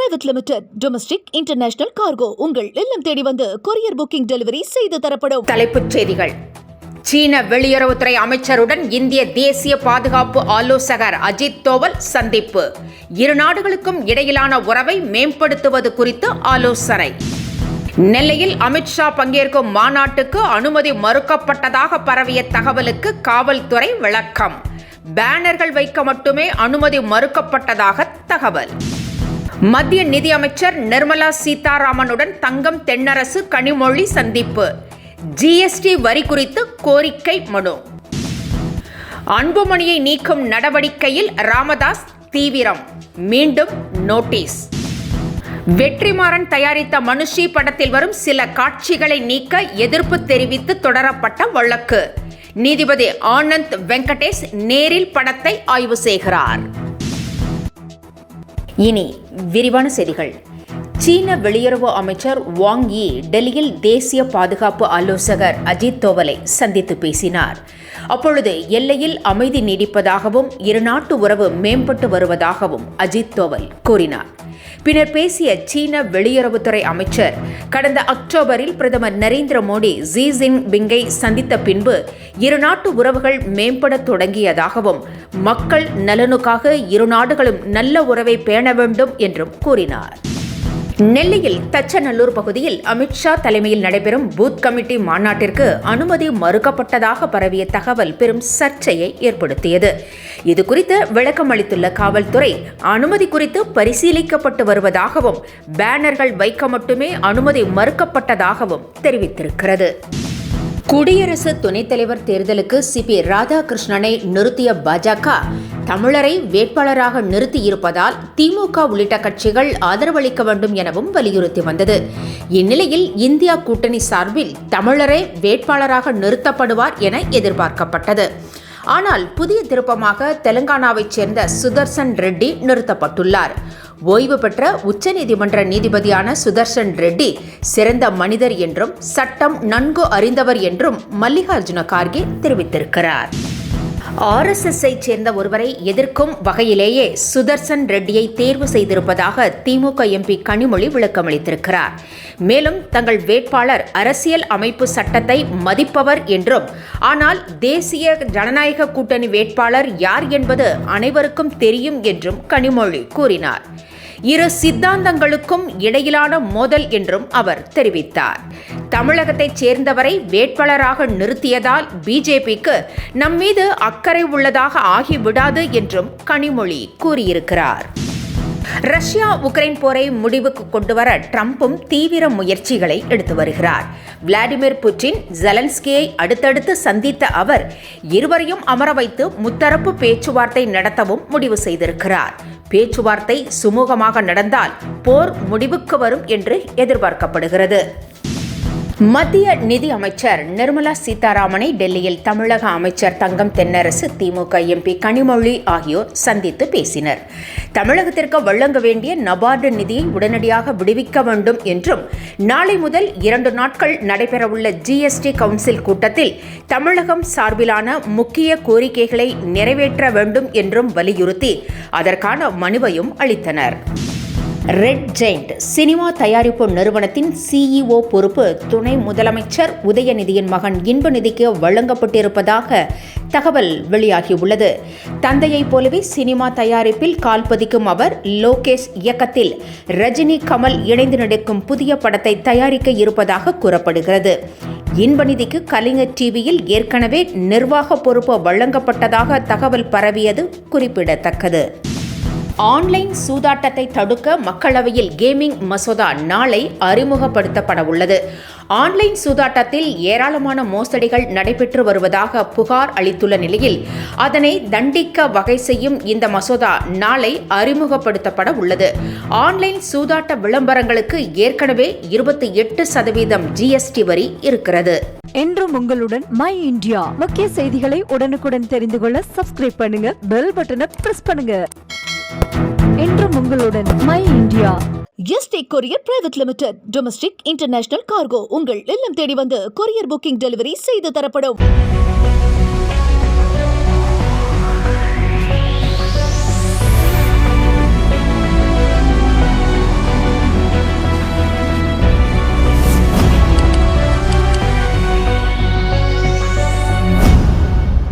Private limited. Domestic international cargo உங்கள் இல்லம் தேடி வந்து கொரியர் புக்கிங் டெலிவரி செய்து தரப்படும். தலைப்புச் செய்திகள். சீன வெளியுறவுத்துறை அமைச்சருடன் இந்திய தேசிய பாதுகாப்பு ஆலோசகர் அஜித் தோவல் சந்திப்பு. இரு நாடுகளுக்கும் இடையிலான உறவை மேம்படுத்துவது குறித்து ஆலோசனை. நெல்லையில் அமித்ஷா பங்கேற்கும் மாநாட்டுக்கு அனுமதி மறுக்கப்பட்டதாக பரவிய தகவலுக்கு காவல்துறை விளக்கம். பேனர்கள் வைக்க மட்டுமே அனுமதி மறுக்கப்பட்டதாக தகவல். மத்திய நிதியமைச்சர் நிர்மலா சீதாராமனுடன் தங்கம் தென்னரசு கனிமொழி சந்திப்பு. ஜிஎஸ்டி வரி குறித்து கோரிக்கை மனு. அன்புமணியை நீக்கும் நடவடிக்கையில் ராமதாஸ் தீவிரம், மீண்டும் நோட்டீஸ். வெற்றிமாறன் தயாரித்த மனுஷி படத்தில் வரும் சில காட்சிகளை நீக்க எதிர்ப்பு தெரிவித்து தொடரப்பட்ட வழக்கு. நீதிபதி ஆனந்த் வெங்கடேஷ் நேரில் படத்தை ஆய்வு செய்கிறார். இனி விரிவான செய்திகள். சீன வெளியுறவு அமைச்சர் வாங் யி டெல்லியில் தேசிய பாதுகாப்பு ஆலோசகர் அஜித் தோவலை சந்தித்து பேசினார். அப்பொழுது எல்லையில் அமைதி நீடிப்பதாகவும் இருநாட்டு உறவு மேம்பட்டு வருவதாகவும் அஜித் தோவல் கூறினார். பின்னர் பேசிய சீன வெளியுறவுத்துறை அமைச்சர், கடந்த அக்டோபரில் பிரதமர் நரேந்திர மோடி ஜி ஜின்பிங்கை சந்தித்த பின்பு இருநாட்டு உறவுகள் மேம்பட தொடங்கியதாகவும் மக்கள் நலனுக்காக இரு நாடுகளும் நல்ல உறவை பேண வேண்டும் என்றும் கூறினார். நெல்லையில் தச்சநல்லூர் பகுதியில் அமித்ஷா தலைமையில் நடைபெறும் பூத் கமிட்டி மாநாட்டிற்கு அனுமதி மறுக்கப்பட்டதாக பரவிய தகவல் பெரும் சர்ச்சையை ஏற்படுத்தியது. இதுகுறித்து விளக்கம் அளித்துள்ள காவல்துறை, அனுமதி குறித்து பரிசீலிக்கப்பட்டு வருவதாகவும் பேனர்கள் வைக்க மட்டுமே அனுமதி மறுக்கப்பட்டதாகவும் தெரிவித்திருக்கிறது. குடியரசு துணைத் தலைவர் தேர்தலுக்கு சிபி ராதாகிருஷ்ணனை நிறுத்திய பாஜக தமிழரை வேட்பாளராக நிறுத்தியிருப்பதால் திமுக உள்ளிட்ட கட்சிகள் ஆதரவளிக்க வேண்டும் எனவும் வலியுறுத்தி வந்தது. இந்நிலையில் இந்தியா கூட்டணி சார்பில் தமிழரே வேட்பாளராக நிறுத்தப்படுவார் என எதிர்பார்க்கப்பட்டது. ஆனால் புதிய திருப்பமாக தெலுங்கானாவைச் சேர்ந்த சுதர்சன் ரெட்டி நிறுத்தப்பட்டுள்ளார். ஓய்வு பெற்ற உச்சநீதிமன்ற நீதிபதியான சுதர்சன் ரெட்டி சிறந்த மனிதர் என்றும் சட்டம் நன்கு அறிந்தவர் என்றும் மல்லிகார்ஜுன கார்கே தெரிவித்திருக்கிறார். RSS-ஐ சேர்ந்த ஒருவரை எதிர்க்கும் வகையிலேயே சுதர்சன் ரெட்டியை தேர்வு செய்திருப்பதாக திமுக எம்பி கனிமொழி விளக்கமளித்திருக்கிறார். மேலும் தங்கள் வேட்பாளர் அரசியல் அமைப்பு சட்டத்தை மதிப்பவர் என்றும், ஆனால் தேசிய ஜனநாயக கூட்டணி வேட்பாளர் யார் என்பது அனைவருக்கும் தெரியும் என்றும் கனிமொழி கூறினார். இரு சித்தாந்தங்களுக்கும் இடையிலான மோதல் என்றும் அவர் தெரிவித்தார். தமிழகத்தைச் சேர்ந்தவரை வேட்பாளராக நிறுத்தியதால் பிஜேபிக்கு நம்மீது அக்கறை உள்ளதாக ஆகிவிடாது என்றும் கனிமொழி கூறியிருக்கிறார். ரஷ்யா உக்ரைன் போரை முடிவுக்கு கொண்டுவர ட்ரம்பும் தீவிர முயற்சிகளை எடுத்து வருகிறார். விளாடிமிர் புட்டின், ஜெலன்ஸ்கியை அடுத்தடுத்து சந்தித்த அவர் இருவரையும் அமர வைத்து முத்தரப்பு பேச்சுவார்த்தை நடத்தவும் முடிவு செய்திருக்கிறார். பேச்சுவார்த்தை சுமூகமாக நடந்தால் போர் முடிவுக்கு வரும் என்று எதிர்பார்க்கப்படுகிறது. மத்திய நிதி அமைச்சர் நிர்மலா சீதாராமனை டெல்லியில் தமிழக அமைச்சர் தங்கம் தென்னரசு, திமுக எம்பி கனிமொழி ஆகியோர் சந்தித்து பேசினர். தமிழகத்திற்கு வழங்க வேண்டிய நபார்டு நிதியை உடனடியாக விடுவிக்க வேண்டும் என்றும், நாளை முதல் 2 நாட்கள் நடைபெறவுள்ள ஜிஎஸ்டி கவுன்சில் கூட்டத்தில் தமிழகம் சார்பிலான முக்கிய கோரிக்கைகளை நிறைவேற்ற வேண்டும் என்றும் வலியுறுத்தி அதற்கான மனுவையும் அளித்தனர். ரெட் ஜெயண்ட் சினிமா தயாரிப்பு நிறுவனத்தின் CEO பொறுப்பு துணை முதலமைச்சர் உதயநிதியின் மகன் இன்பநிதிக்கு வழங்கப்பட்டிருப்பதாக தகவல் வெளியாகியுள்ளது. தந்தையைப் போலவே சினிமா தயாரிப்பில் கால் பதிக்கும் அவர் லோகேஷ் இயக்கத்தில் ரஜினி, கமல் இணைந்து நடிக்கும் புதிய படத்தை தயாரிக்க இருப்பதாக கூறப்படுகிறது. இன்பநிதிக்கு கலைஞர் டிவியில் ஏற்கனவே நிர்வாக பொறுப்பு வழங்கப்பட்டதாக தகவல் பரவியது குறிப்பிடத்தக்கது. ஆன்லைன் சூதாட்டத்தை தடுக்க மக்களவையில் கேமிங் மசோதா நாளை அறிமுகப்படுத்தப்பட உள்ளது. ஆன்லைன் சூதாட்டத்தில் ஏராளமான மோசடிகள் நடைபெற்று வருவதாக புகார் அளித்துள்ள நிலையில் அதனை தண்டிக்க வகை செய்யும் இந்த மசோதா நாளை அறிமுகப்படுத்தப்பட உள்ளது. ஆன்லைன் சூதாட்ட விளம்பரங்களுக்கு ஏற்கனவே 28% GST வரி இருக்கிறது. என்றும் உங்களுடன் மை இந்தியா. முக்கிய செய்திகளை உடனுக்குடன் தெரிந்து கொள்ள சப்ஸ்கிரைப் பண்ணுங்க, பெல் பட்டனை பிரஸ் பண்ணுங்க. என்றும் உங்களுடன் my India. Yesterday courier private limited. Domestic international cargo உங்கள் இல்லம் தேடி வந்து கொரியர் புக்கிங் டெலிவரி செய்து தரப்படும்.